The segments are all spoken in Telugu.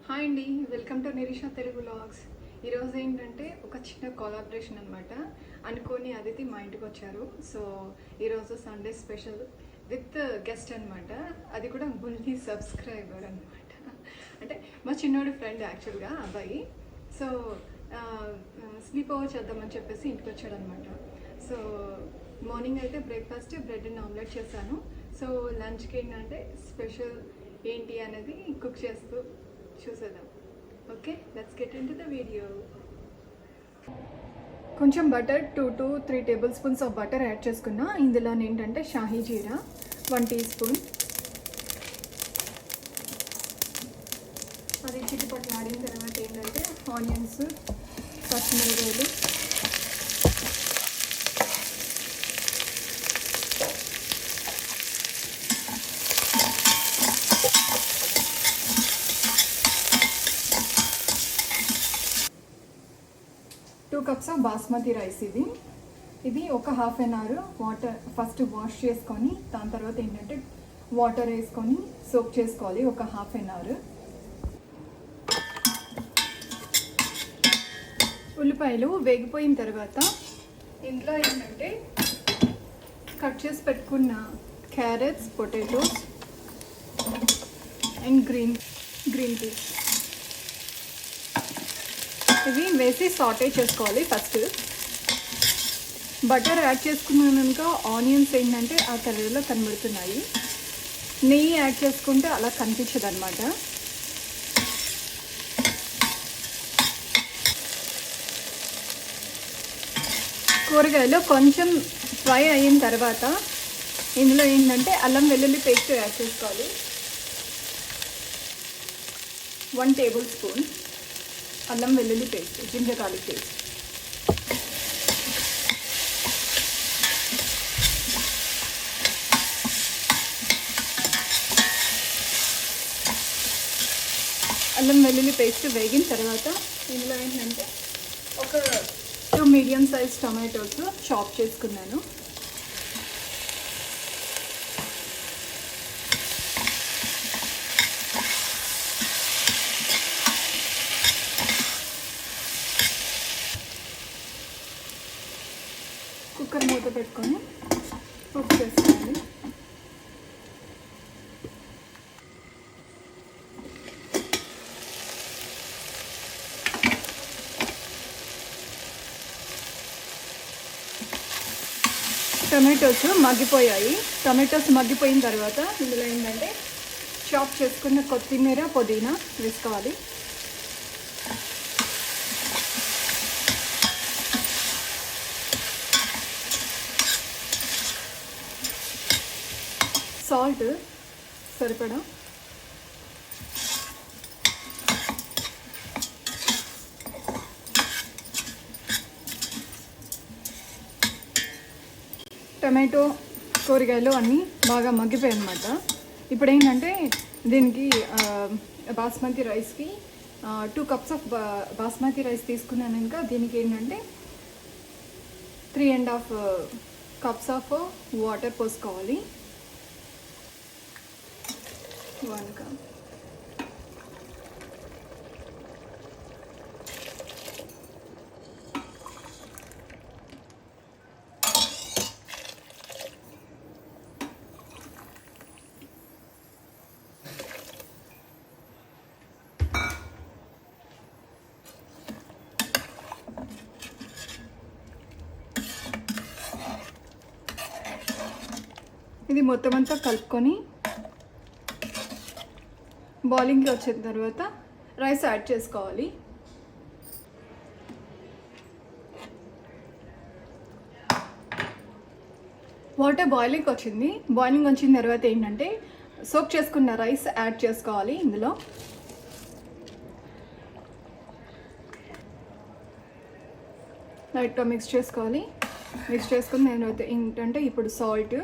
హాయ్ అండి, welcome to Nirisha Telugu vlogs. ఈరోజు ఏంటంటే ఒక చిన్న కొలాబరేషన్ అనమాట. అనుకోని అదితి మా ఇంటికి వచ్చారు. సో ఈరోజు సండే స్పెషల్ విత్ గెస్ట్ అనమాట. అది కూడా బుల్లి సబ్స్క్రైబర్ అనమాట. అంటే మా చిన్నోడి ఫ్రెండ్ యాక్చువల్గా అబ్బాయి. సో స్లీప్ ఓవర్ చేద్దామని చెప్పేసి ఇంటికి వచ్చాడు అనమాట. సో మార్నింగ్ అయితే బ్రేక్ఫాస్ట్ బ్రెడ్ అండ్ ఆమ్లెట్ చేశాను. సో లంచ్కి ఏంటంటే స్పెషల్ ఏంటి అనేది కుక్ చేస్తూ చూసేద్దాం. Okay, let's get into the video. కొంచెం butter 2 to 3 tablespoons of butter add చేసుకున్నా. ఇందులో ఏంటంటే షాహీ జీరా 1 టీ స్పూన్, అది చిటిపట్లు ఆడిన తర్వాత ఏంటంటే ఆనియన్స్, పచ్చిమిరపకాయలు, కప్స్ ఆఫ్ బాస్మతి రైస్. ఇది ఒక half an hour water first wash చేసుకొని దాని తర్వాత ఏంటంటే వాటర్ వేసుకొని సోక్ చేసుకోవాలి ఒక హాఫ్ అన్ అవర్. ఉల్లిపాయలు వేగిపోయిన తర్వాత ఇందులో ఏంటంటే కట్ చేసి పెట్టుకున్న carrots, potatoes and green peas ఇవి వేసి సాటే చేసుకోవాలి. ఫస్ట్ బటర్ యాడ్ చేసుకున్నాక ఆనియన్స్ ఏంటంటే ఆ కలర్లో కనబడుతున్నాయి. నెయ్యి యాడ్ చేసుకుంటే అలా కనిపించదు అనమాట. కూరగాయలు కొంచెం ఫ్రై అయిన తర్వాత ఇందులో ఏంటంటే అల్లం వెల్లుల్లి పేస్ట్ యాడ్ చేసుకోవాలి. 1 టేబుల్ స్పూన్ అల్లం వెల్లుల్లి పేస్ట్, జింజర్ గార్లిక్ పేస్ట్. అల్లం వెల్లుల్లి పేస్ట్ వేగిన తర్వాత ఇందులో ఏంటంటే ఒక 2 మీడియం సైజ్ టొమాటోస్ చాప్ చేసుకున్నాను. కుక్కర్ మూత పెట్టుకొని కుక్ చేసుకోవాలి. టొమాటోస్ మగ్గిపోయాయి. టొమాటోస్ మగ్గిపోయిన తర్వాత ఇందులో ఏంటంటే చాప్ చేసుకున్న కొత్తిమీర, పుదీనా వేసుకోవాలి. సాల్ట్ సరిపడా, టమాటో, కూరగాయలు అన్నీ బాగా మగ్గిపోయాయి అన్నమాట. ఇప్పుడు ఏంటంటే దీనికి బాస్మతి రైస్కి 2 కప్స్ ఆఫ్ బాస్మతి రైస్ తీసుకున్నాను. ఇంకా దీనికి ఏంటంటే 3.5 కప్స్ ఆఫ్ వాటర్ పోసుకోవాలి. 1 కప్. ఇది మొత్తం అంతా కలుపుకొని బాయిలింగ్కి వచ్చిన తర్వాత రైస్ యాడ్ చేసుకోవాలి. వాటర్ బాయిలింగ్ వచ్చిన తర్వాత ఏంటంటే సోక్ చేసుకున్న రైస్ యాడ్ చేసుకోవాలి. ఇందులో లైట్గా మిక్స్ చేసుకోవాలి. మిక్స్ చేసుకున్న తర్వాత ఏంటంటే ఇప్పుడు సాల్ట్,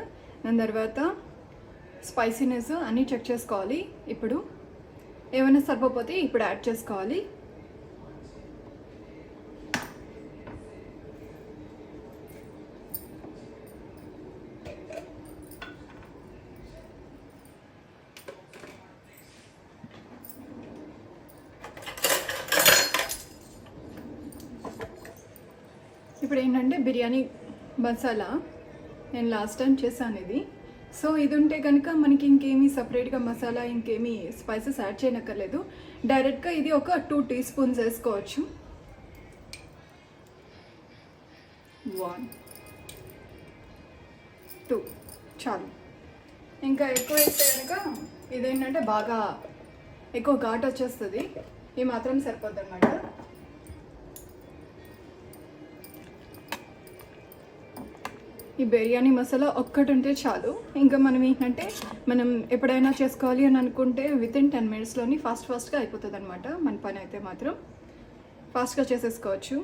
దాని తర్వాత స్పైసీనెస్ అన్నీ చెక్ చేసుకోవాలి. ఇప్పుడు ఏమైనా సరిపోతే ఇప్పుడు యాడ్ చేసుకోవాలి. ఇప్పుడు ఏంటంటే బిర్యానీ మసాలా నేను లాస్ట్ టైం చేశాను ఇది. సో ఇది ఉంటే కనుక మనకి ఇంకేమీ సపరేట్గా మసాలా ఇంకేమీ స్పైసెస్ యాడ్ చేయనక్కర్లేదు. డైరెక్ట్గా ఇది ఒక 2 టీ స్పూన్స్ వేసుకోవచ్చు. 1 2 చాలు. ఇంకా ఎక్కువ వేస్తే కనుక ఇదేంటంటే బాగా ఎక్కువ ఘాటు వచ్చేస్తుంది. ఈ మాత్రం సరిపోద్ది అన్నమాట. ఈ బిర్యానీ మసాలా ఒక్కటి ఉంటే చాలు. ఇంకా మనం ఏంటంటే మనం ఎప్పుడైనా చేసుకోవాలి అని అనుకుంటే వితిన్ 10 minutesలోని ఫాస్ట్గా అయిపోతుంది అనమాట. మన పని అయితే మాత్రం ఫాస్ట్గా చేసేసుకోవచ్చు.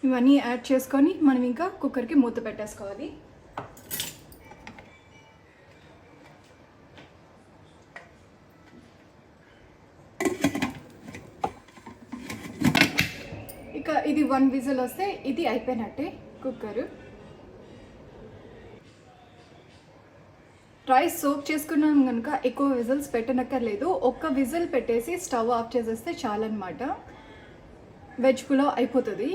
ఇవన్నీ యాడ్ చేసుకొని మనం ఇంకా కుక్కర్కి మూత పెట్టేసుకోవాలి. ఇక ఇది 1 విజిల్ వస్తే ఇది అయిపోయినట్టే కుక్కర్. రైస్ సోక్ చేసుకున్నాం కనుక ఎక్కువ విజిల్స్ పెట్టనక్కర్లేదు. ఒక్క విజిల్ పెట్టేసి స్టవ్ ఆఫ్ చేసేస్తే చాలన్నమాట. వెజ్ పులావ్ అయిపోతుంది.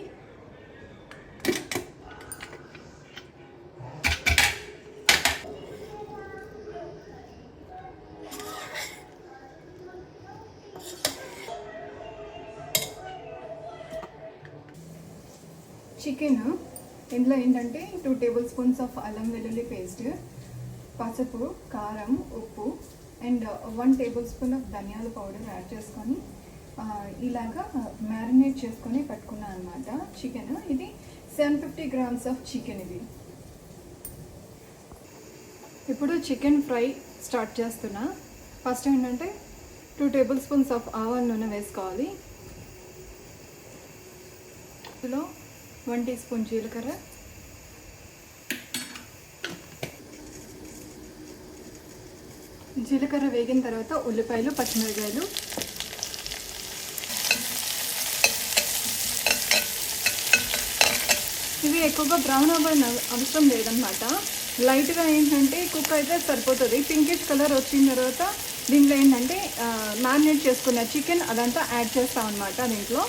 చికెన్ ఇందులో ఏంటంటే 2 tablespoons ఆఫ్ అల్లం వెల్లుల్లి పేస్ట్, పసుపు, కారం, ఉప్పు అండ్ 1 tablespoon ఆఫ్ ధనియాల పౌడర్ యాడ్ చేసుకొని ఇలాగా మ్యారినేట్ చేసుకొని పెట్టుకున్నాను అనమాట. చికెన్ ఇది 750 grams ఆఫ్ చికెన్ ఇది. ఇప్పుడు చికెన్ ఫ్రై స్టార్ట్ చేస్తున్నా. ఫస్ట్ ఏంటంటే 2 tablespoons ఆఫ్ ఆవాల నూనె వేసుకోవాలి. ఇందులో 1 teaspoon జీలకర్ర, జీలకర్ర వేగిన తర్వాత ఉల్లిపాయలు, పచ్చిమిరపకాయలు, ఇవి ఎక్కువగా బ్రౌన్ అవ్వని అవసరం లేదనమాట. లైట్గా ఏంటంటే కుక్ అయితే సరిపోతుంది. పింకిష్ కలర్ వచ్చిన తర్వాత దీంట్లో ఏంటంటే మ్యారినేట్ చేసుకున్న చికెన్ అదంతా యాడ్ చేస్తాం అనమాట. దీంట్లో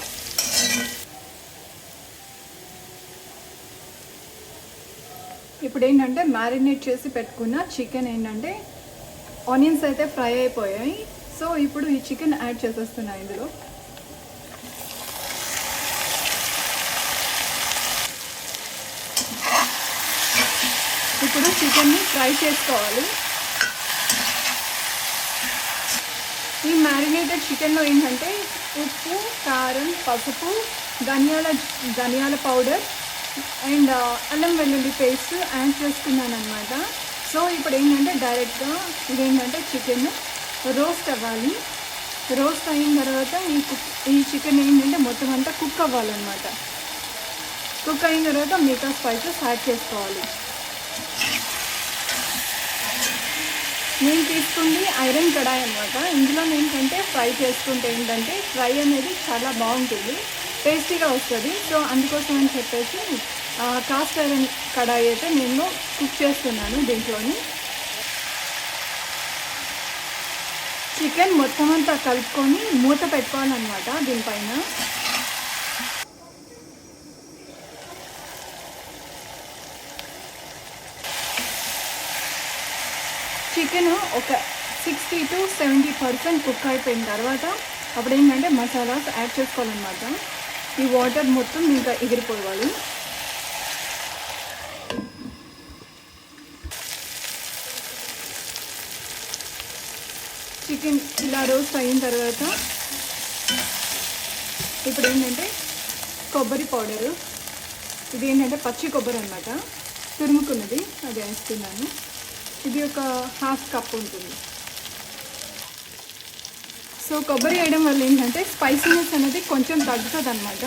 ఇప్పుడు ఏంటంటే మ్యారినేట్ చేసి పెట్టుకున్న చికెన్ ఏంటంటే ఆనియన్స్ అయితే ఫ్రై అయిపోయాయి. సో ఇప్పుడు ఈ చికెన్ యాడ్ చేసేస్తున్నా ఇందులో. ఇప్పుడు చికెన్ని ఫ్రై చేసుకోవాలి. ఈ మ్యారినేటెడ్ చికెన్లో ఏంటంటే ఉప్పు, కారం, పసుపు, ధనియాల పౌడర్ అండ్ అల్లం వెల్లుల్లి పేస్ట్ యాడ్ చేసుకున్నాను అనమాట. సో ఇప్పుడు ఏంటంటే డైరెక్ట్గా ఇదేంటంటే చికెన్ రోస్ట్ అవ్వాలి. రోస్ట్ అయిన తర్వాత ఈ చికెన్ ఏంటంటే మొత్తం అంతా కుక్ అవ్వాలన్నమాట. కుక్ అయిన తర్వాత మిగతా స్పైసెస్ యాడ్ చేసుకోవాలి. నేను తీసుకుంది ఐరన్ కడాయి అనమాట. ఇందులో ఏంటంటే ఫ్రై చేసుకుంటే ఏంటంటే ఫ్రై అనేది చాలా బాగుంటుంది, టేస్టీగా వస్తుంది. సో అందుకోసం అని చెప్పేసి కాస్ట్ ఐరన్ కడాయి అయితే నేను కుక్ చేస్తున్నాను. దీంట్లోని చికెన్ మొత్తం అంతా కలుపుకొని మూత పెట్టుకోవాలన్నమాట. దీనిపైన చికెన్ ఒక 60 to 70% కుక్ అయిపోయిన తర్వాత అప్పుడు ఏంటంటే మసాలాస్ యాడ్ చేసుకోవాలన్నమాట. ఈ వాటర్ మొత్తం ఇంకా ఎగిరిపోవాలి. చికెన్ ఇలా రోస్ట్ అయిన తర్వాత ఇప్పుడు ఏంటంటే కొబ్బరి పౌడరు, ఇది ఏంటంటే పచ్చి కొబ్బరి అనమాట, తురుముకున్నది, అది వేస్తున్నాను. ఇది ఒక 1/2 కప్ ఉంటుంది. సో కొబ్బరి వేయడం వల్ల ఏంటంటే స్పైసీనెస్ అనేది కొంచెం తగ్గుతుంది అనమాట.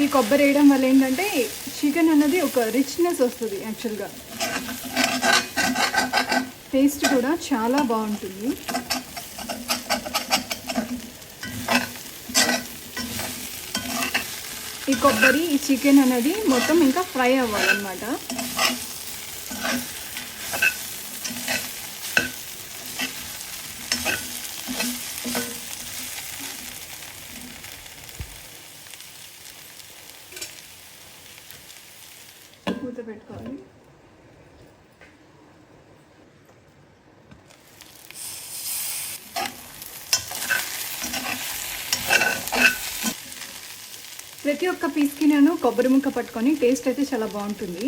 ఈ కొబ్బరి వేయడం వల్ల ఏంటంటే చికెన్ అనేది ఒక రిచ్నెస్ వస్తుంది. యాక్చువల్గా టేస్ట్ కూడా చాలా బాగుంటుంది. ఈ కొబ్బరి, ఈ చికెన్ అనేది మొత్తం ఇంకా ఫ్రై అవ్వాలన్నమాట. మూత పెట్టుకోవాలి. ప్రతి ఒక్క పీస్కి నేను కొబ్బరి ముక్క పట్టుకొని టేస్ట్ అయితే చాలా బాగుంటుంది.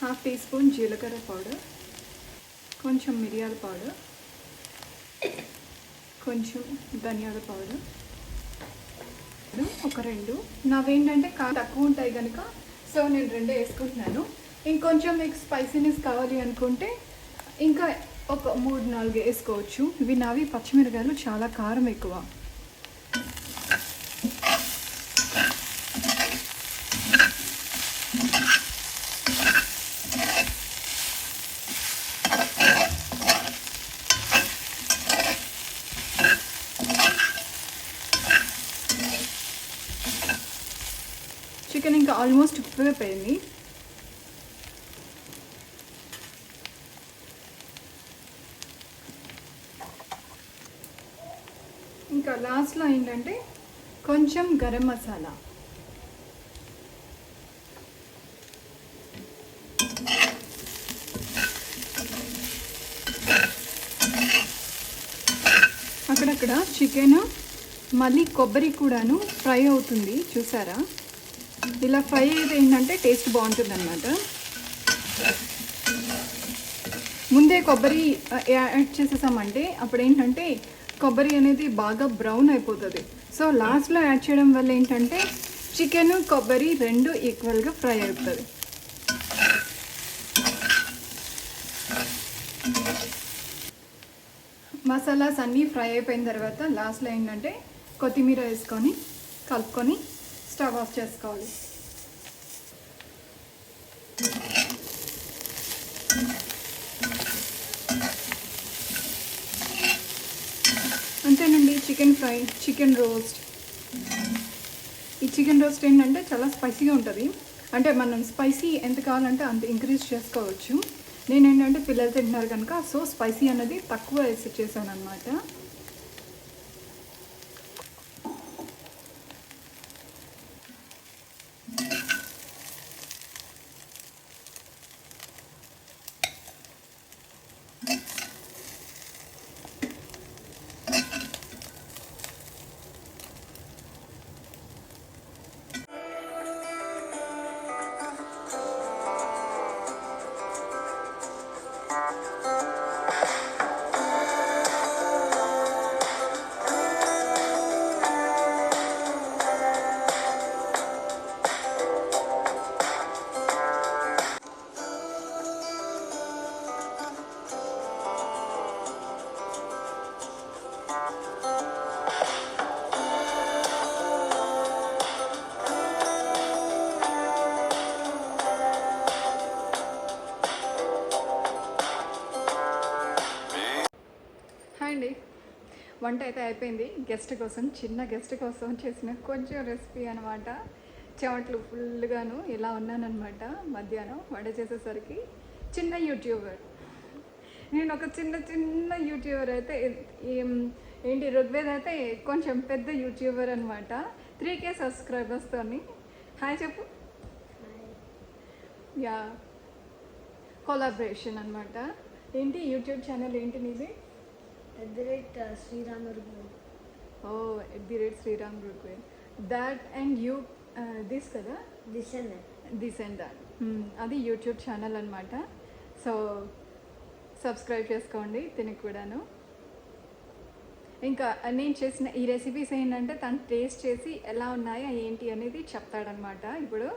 1/2 టీ స్పూన్ జీలకర్ర పౌడర్, కొంచెం మిరియాల పౌడర్, కొంచెం ధనియాల పౌడర్, ఒక 2. నావేంటంటే తక్కువ ఉంటాయి కనుక సో నేను 2 వేసుకుంటున్నాను. ఇంకొంచెం మీకు స్పైసీనెస్ కావాలి అనుకుంటే ఇంకా ఒక 3-4 వేసుకోవచ్చు. ఇవి నావి పచ్చిమిరకాయలు చాలా కారం ఎక్కువ. చికెన్ ఇంకా ఆల్మోస్ట్ ఉప్పిపోయింది. ఇంకా లాస్ట్లో ఏంటంటే కొంచెం గరం మసాలా, అక్కడక్కడ చికెన్ మళ్ళీ కొబ్బరి కూడాను ఫ్రై అవుతుంది చూసారా. ఇలా ఫ్రై అయితే ఏంటంటే టేస్ట్ బాగుంటుంది అన్నమాట. ముందే కొబ్బరి యాడ్ చేసేసామంటే అప్పుడు ఏంటంటే కొబ్బరి అనేది బాగా బ్రౌన్ అయిపోతుంది. సో లాస్ట్లో యాడ్ చేయడం వల్ల ఏంటంటే చికెన్ కొబ్బరి 2 ఈక్వల్గా ఫ్రై అవుతుంది. మసాలాస్ అన్నీ ఫ్రై అయిపోయిన తర్వాత లాస్ట్లో ఏంటంటే కొత్తిమీర వేసుకొని కలుపుకొని స్టవ్ ఆఫ్ చేసుకోవాలి. అంతేనండి, చికెన్ ఫ్రై, చికెన్ రోస్ట్. ఈ చికెన్ రోస్ట్ ఏంటంటే చాలా స్పైసీగా ఉంటుంది. అంటే మనం స్పైసీ ఎంత కావాలంటే అంత ఇంక్రీజ్ చేసుకోవచ్చు. నేనేంటంటే పిల్లలు తింటున్నారు కనుక సో స్పైసీ అనేది తక్కువ వేసి చేశాను అనమాట. అండి, వంట అయితే అయిపోయింది. చిన్న గెస్ట్ కోసం చేసిన కొంచెం రెసిపీ అనమాట. చెమట్లు ఫుల్గాను ఇలా ఉన్నానమాట. మధ్యాహ్నం వంట చేసేసరికి చిన్న యూట్యూబర్, నేను ఒక చిన్న యూట్యూబర్ అయితే ఏంటి ఋగ్వేద్ అయితే కొంచెం పెద్ద యూట్యూబర్ అనమాట. 3K సబ్స్క్రైబర్స్తో. హాయ్ చెప్పు. యా, కొలాబరేషన్ అనమాట. ఏంటి యూట్యూబ్ ఛానల్ ఏంటి నీది? శ్రీరామ్ ఋగ్వేద్. ఓ, Sriram Rigved. That and you this కదా, దిస్ అండ్ దాట్. అది యూట్యూబ్ ఛానల్ అనమాట. సో సబ్స్క్రైబ్ చేసుకోండి తినకు కూడాను. ఇంకా నేను చేసిన ఈ రెసిపీస్ ఏంటంటే తను టేస్ట్ చేసి ఎలా ఉన్నాయో ఏంటి అనేది చెప్తాడనమాట. ఇప్పుడు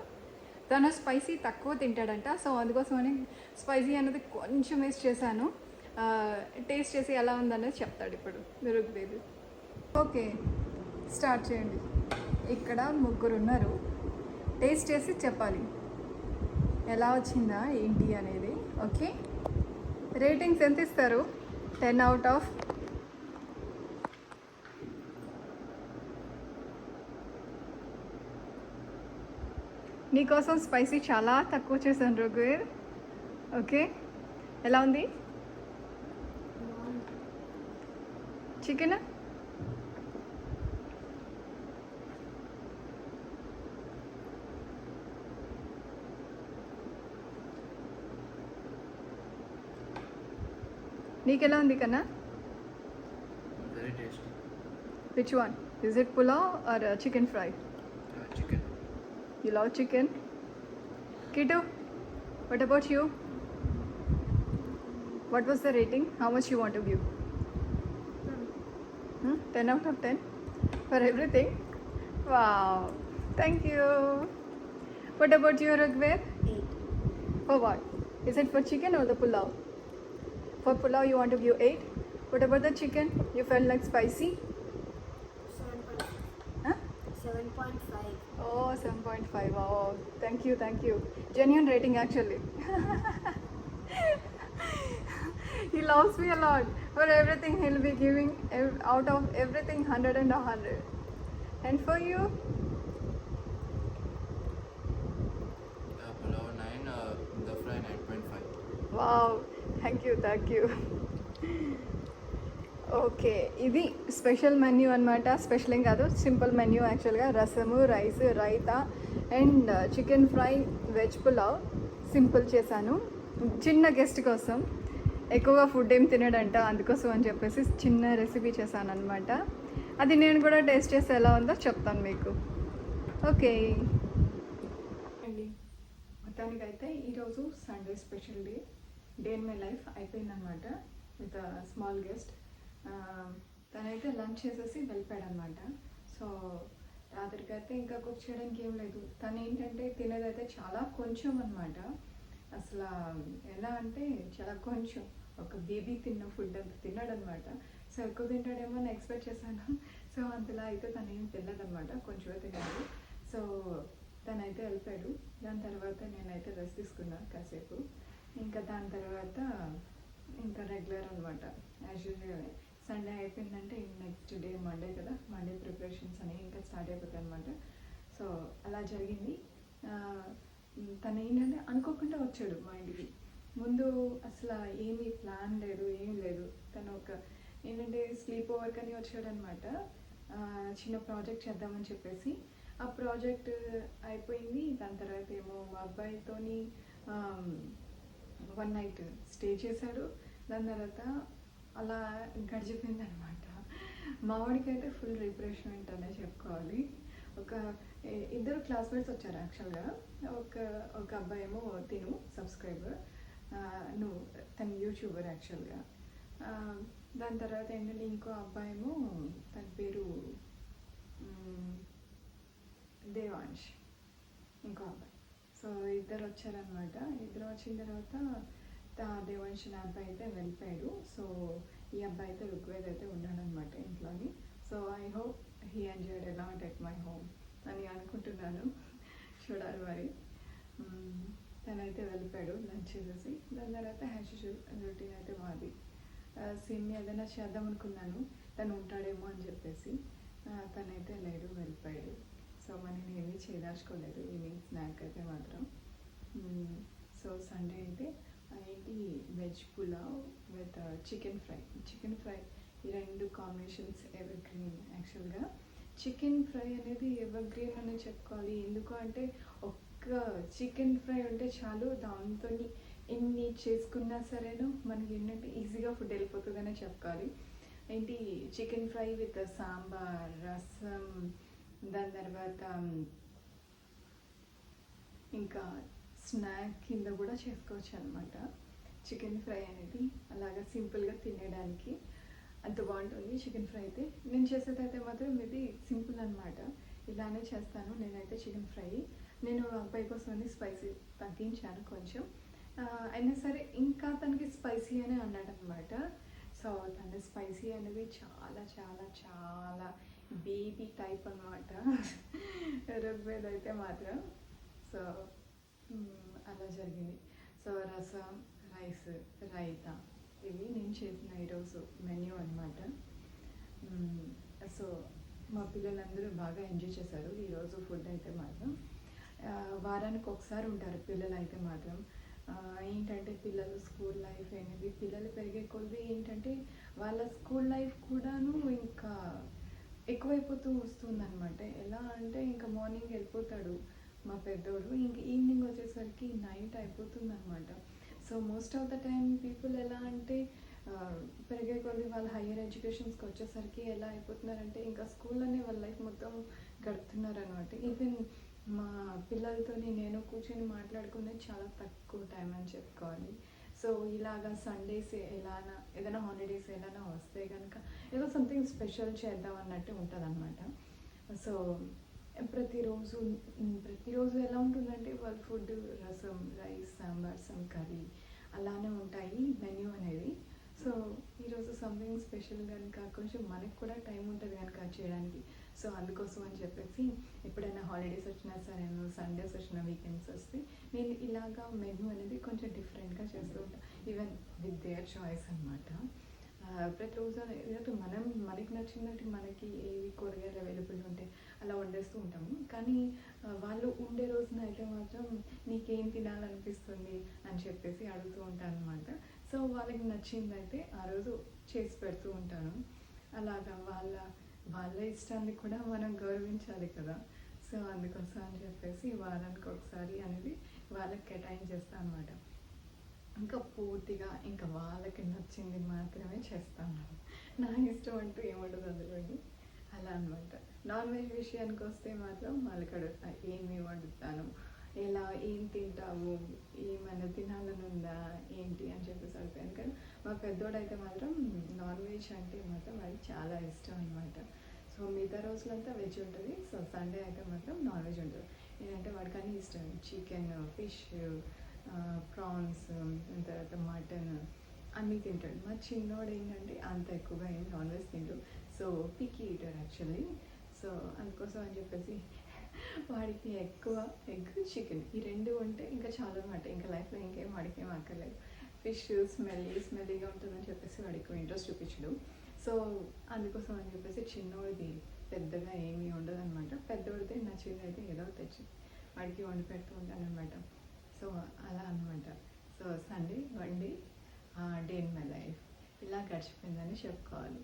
తను స్పైసీ తక్కువ తింటాడంట, సో అందుకోసమని స్పైసీ అనేది కొంచెం వేస్ట్ చేశాను. టేస్ట్ చేసి ఎలా ఉందనేది చెప్తాడు ఇప్పుడు ఋగ్వేద్. ఓకే, స్టార్ట్ చేయండి. ఇక్కడ 3 ఉన్నారు. టేస్ట్ చేసి చెప్పాలి ఎలా వచ్చిందా ఏంటి అనేది. ఓకే, రేటింగ్స్ ఎంత ఇస్తారు? 10 out of నీకోసం స్పైసీ చాలా తక్కువ చేశాను ఋగ్వేద్. ఓకే, ఎలా ఉంది చికెన్? నీకెలా ఉంది కన్నా? Very tasty. Which one? Is it pulao or chicken fry? Chicken. You love chicken? Kitu, what about you? What was the rating? How much you want to give? 10 out of 10? For everything? Wow. Thank you. What about you, Raghav? 8. For what? Is it for chicken or the pulao? For pulao you want to give 8? What about the chicken? You felt like spicy? 7.5. Huh? 7.5. Oh, 7.5. Oh, thank you, thank you. Genuine rating actually. He loves me a lot. For everything he'll be giving out of everything 100 and 100. And for you? Pulao 9, the fry 9.5. Wow, thank you, thank you. Okay, ఇది స్పెషల్ మెన్యూ అనమాట. స్పెషల్ ఏం కాదు, సింపుల్ మెన్యూ యాక్చువల్గా. రసము, rice, raita and chicken fry, veg pulao simple చేశాను. చిన్న గెస్ట్ కోసం, ఎక్కువగా ఫుడ్ ఏం తినడంట, అందుకోసం అని చెప్పేసి చిన్న రెసిపీ చేశాను అనమాట. అది నేను కూడా టేస్ట్ చేసి ఎలా ఉందో చెప్తాను మీకు. ఓకే అండి, మొత్తానికైతే ఈరోజు Sunday special day in my life అయిపోయిందనమాట విత్ స్మాల్ గెస్ట్. తనైతే లంచ్ చేసేసి వెళ్ళిపోయాడు అనమాట. సో రాత్రికి అయితే ఇంకా కుక్ చేయడానికి ఏం లేదు. తను ఏంటంటే తినేదైతే చాలా కొంచెం అనమాట. అసలు ఎలా అంటే చాలా కొంచెం, ఒక బేబీ తిన్న ఫుడ్ అంత తిన్నాడు అనమాట. సో ఎక్కువ తింటాడేమో అని ఎక్స్పెక్ట్ చేశాను. సో అంతలా అయితే తను ఏం తినదనమాట, కొంచెమే తిన్నాడు. సో తనైతే వెళ్ళిపోయాడు. దాని తర్వాత నేనైతే రెస్ట్ తీసుకున్నాను కాసేపు. ఇంకా దాని తర్వాత ఇంకా రెగ్యులర్ అనమాట, యాజ్ యూజువల్. సండే అయిపోయిందంటే నెక్స్ట్ డే మండే కదా, మండే ప్రిపరేషన్స్ అనేవి ఇంకా స్టార్ట్ అయిపోతాయి అనమాట. సో అలా జరిగింది. తను ఏంటంటే అనుకోకుండా వచ్చాడు మా ఇంటికి. ముందు అసలు ఏమీ ప్లాన్ లేదు, ఏం లేదు. తను ఒక ఏంటంటే స్లీప్ ఓవర్ కానీ వచ్చాడు అనమాట. చిన్న ప్రాజెక్ట్ చేద్దామని చెప్పేసి. ఆ ప్రాజెక్ట్ అయిపోయింది. దాని తర్వాత ఏమో మా అబ్బాయితోని 1 నైట్ స్టే చేశాడు. దాని తర్వాత అలా గడిచిపోయింది అనమాట. మా వాడికి అయితే ఫుల్ రిఫ్రెష్మెంట్ అనే చెప్పుకోవాలి. ఒక ఇద్దరు క్లాస్మేట్స్ వచ్చారు యాక్చువల్గా. ఒక అబ్బాయి ఏమో తిను సబ్స్క్రైబర్, తన యూట్యూబర్ యాక్చువల్గా. దాని తర్వాత ఏంటంటే ఇంకో అబ్బాయి ఏమో, తన పేరు దేవాంశ్, ఇంకో అబ్బాయి. సో ఇద్దరు వచ్చారనమాట. ఇద్దరు వచ్చిన తర్వాత దేవాంశ్ అనే అబ్బాయి అయితే వెళ్ళిపోయాడు. సో ఈ అబ్బాయి అయితే రుగ్వేద్ అయితే ఉన్నాడనమాట ఇంట్లోని. So I hope he enjoyed a lot at my home అని అనుకుంటున్నాను. చూడాలి మరి. తనైతే వెళ్ళిపోయాడు లంచ్ చేసేసి. దాని తర్వాత హ్యాష్ రొటీన్ అయితే మాది. సేమ్ ఏదైనా చేద్దాం అనుకున్నాను, తను ఉంటాడేమో అని చెప్పేసి. తనైతే లేడు, వెళ్ళిపోయాడు. సో మనం ఏమీ చేయదాచుకోలేదు ఈవినింగ్ స్నాక్ అయితే మాత్రం. సో సండే అయితే ఏంటి, veg pulao with chicken fry. Chicken fry ఈ రెండు కాంబినేషన్స్ ఎవర్ గ్రీన్. యాక్చువల్గా చికెన్ ఫ్రై అనేది ఎవర్ గ్రీన్ అని చెప్పుకోవాలి. ఎందుకు అంటే ఒక్క చికెన్ ఫ్రై ఉంటే చాలు, దాంతో ఎన్ని చేసుకున్నా సరేను మనకి ఏంటంటే ఈజీగా ఫుడ్ వెళ్ళిపోతుందనే చెప్పుకోవాలి. ఏంటి, చికెన్ ఫ్రై విత్ సాంబార్, రసం, దాని తర్వాత ఇంకా స్నాక్ కింద కూడా చేసుకోవచ్చు అనమాట. చికెన్ ఫ్రై అనేది అలాగా సింపుల్గా తినేయడానికి అంత బాగుంటుంది చికెన్ ఫ్రై అయితే. నేను చేసేది అయితే మాత్రం ఇది సింపుల్ అనమాట, ఇలానే చేస్తాను నేనైతే చికెన్ ఫ్రై. నేను అబ్బాయి కోసం స్పైసీ తగ్గించాను కొంచెం, అయినా సరే ఇంకా తనకి స్పైసీ అనే అన్నాడు అనమాట. సో తన స్పైసీ అనేది చాలా చాలా చాలా బేబీ టైప్ అనమాట రుగ్వేద్ అయితే మాత్రం. సో అలా జరిగింది. సో రసం, రైస్, రైతా ఇవి నేను చేసిన ఈరోజు మెన్యూ అనమాట. సో మా పిల్లలందరూ బాగా ఎంజాయ్ చేశారు ఈరోజు ఫుడ్ అయితే మాత్రం. వారానికి ఒకసారి ఉంటారు పిల్లలు అయితే మాత్రం. ఏంటంటే పిల్లలు స్కూల్ లైఫ్ అనేది, పిల్లలు పెరిగే కొద్దీ ఏంటంటే వాళ్ళ స్కూల్ లైఫ్ కూడాను ఇంకా ఎక్కువైపోతూ వస్తుందన్నమాట. ఎలా అంటే ఇంకా మార్నింగ్ వెళ్ళిపోతాడు మా పెద్దోడు, ఇంక ఈవినింగ్ వచ్చేసరికి నైట్ అయిపోతుంది అనమాట. So most of the time people ఎలా అంటే పెరిగే కొద్ది వాళ్ళ హయ్యర్ ఎడ్యుకేషన్స్కి వచ్చేసరికి ఎలా అయిపోతున్నారంటే ఇంకా స్కూల్లోనే వాళ్ళ లైఫ్ మొత్తం గడుపుతున్నారు అనమాట. ఈవెన్ మా పిల్లలతోని నేను కూర్చొని మాట్లాడుకునేది చాలా తక్కువ టైం అని చెప్పుకోవాలి. సో ఇలాగా సండేస్ ఎలానా ఏదైనా హాలిడేస్ ఎలానా వస్తే కనుక ఏదో సంథింగ్ స్పెషల్ చేద్దాం అన్నట్టు ఉంటుంది అనమాట. సో ప్రతిరోజు ఎలా ఉంటుందంటే వాళ్ళ ఫుడ్ రసం, రైస్, సాంబార్, సమ్ కర్రీ అలానే ఉంటాయి మెన్యూ అనేది. సో ఈరోజు సంథింగ్ స్పెషల్ కనుక కొంచెం మనకు కూడా టైం ఉంటుంది కనుక చేయడానికి. సో అందుకోసం అని చెప్పేసి ఎప్పుడైనా హాలిడేస్ వచ్చినా సరే, సండేస్ వచ్చిన వీకెండ్స్ వస్తే నేను ఇలాగా మెన్యూ అనేది కొంచెం డిఫరెంట్గా చేస్తూ ఉంటాను, ఈవెన్ విత్ దేర్ చాయిస్ అనమాట. ప్రతిరోజు ఏదైతే మనకి నచ్చినట్టు మనకి ఏవి కూరగాయలు అవైలబుల్ ఉంటే అలా వండేస్తూ ఉంటాము. కానీ వాళ్ళు ఉండే రోజున అయితే మాత్రం నీకేం తినాలనిపిస్తుంది అని చెప్పేసి అడుగుతూ ఉంటాను అనమాట. సో వాళ్ళకి నచ్చిందైతే ఆ రోజు చేసి పెడుతూ ఉంటాను. అలాగా వాళ్ళ ఇష్టాన్ని కూడా మనం గౌరవించాలి కదా. సో అందుకోసం అని చెప్పేసి వారానికి ఒకసారి అనేది వాళ్ళకి కేటాయించేస్తాను అనమాట. ఇంకా పూర్తిగా ఇంకా వాళ్ళకి నచ్చింది మాత్రమే చేస్తాను. నా ఇష్టం అంటూ ఏముండదు అందులోని. అలా అనమాట. నాన్ వెజ్ విషయానికి వస్తే మాత్రం వాళ్ళకి అడుగుతా ఏమి వండుతాను, ఏం తింటావు, ఏమైనా తినాలని ఉందా ఏంటి అని చెప్పేసి అడుగుతాను. కానీ మా పెద్దోడైతే మాత్రం నాన్ వెజ్ అంటే మాత్రం వాడికి చాలా ఇష్టం అనమాట. సో మిగతా రోజులంతా వెజ్ ఉంటుంది. సో సండే అయితే మాత్రం నాన్ వెజ్ ఉంటుంది. ఏంటంటే వాడికి అన్నీ ఇష్టం, చికెన్, ఫిష్, ప్రాన్స్, తర్వాత మటన్ అన్నీ తింటాడు. మా చిన్నోడు ఏంటంటే అంత ఎక్కువగా ఏం నాన్ వెజ్ తింటాడు. So picky eater actually. So అందుకోసం అని చెప్పేసి వాడికి ఎక్కువ ఎగ్, చికెన్ ఈ రెండు ఉంటే ఇంకా చాలా అనమాట. ఇంకా లైఫ్లో వాడికి ఏం అక్కర్లేదు. ఫిష్ స్మెల్లీగా ఉంటుందని చెప్పేసి వాడికి ఇంట్రెస్ట్ చూపించడు. సో అందుకోసం అని చెప్పేసి చిన్నోడిది పెద్దగా ఏమీ ఉండదు అనమాట. పెద్దోడితే నచ్చింది అయితే ఏదో తెచ్చి వాడికి వండి పెడుతూ ఉంటాను అనమాట. సో అలా అనమాట. So Sunday one day in my life ఇలా గడిచిపోయిందని చెప్పుకోవాలి.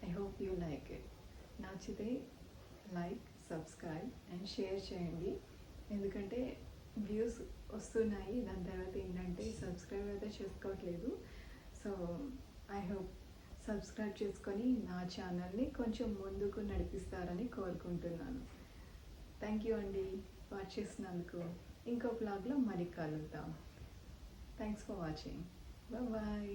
I hope you like it. నచ్చితే లైక్, సబ్స్క్రైబ్ అండ్ షేర్ చేయండి. ఎందుకంటే వ్యూస్ వస్తున్నాయి, దాని తర్వాత ఏంటంటే సబ్స్క్రైబ్ అయితే చేసుకోవట్లేదు. సో ఐ హోప్ సబ్స్క్రైబ్ చేసుకొని నా ఛానల్ని కొంచెం ముందుకు నడిపిస్తారని కోరుకుంటున్నాను. థ్యాంక్ యూ అండి వాచ్ చేసినందుకు. ఇంకో బ్లాగ్లో మళ్ళీ కలుద్దాం. Thanks for watching. బాయ్.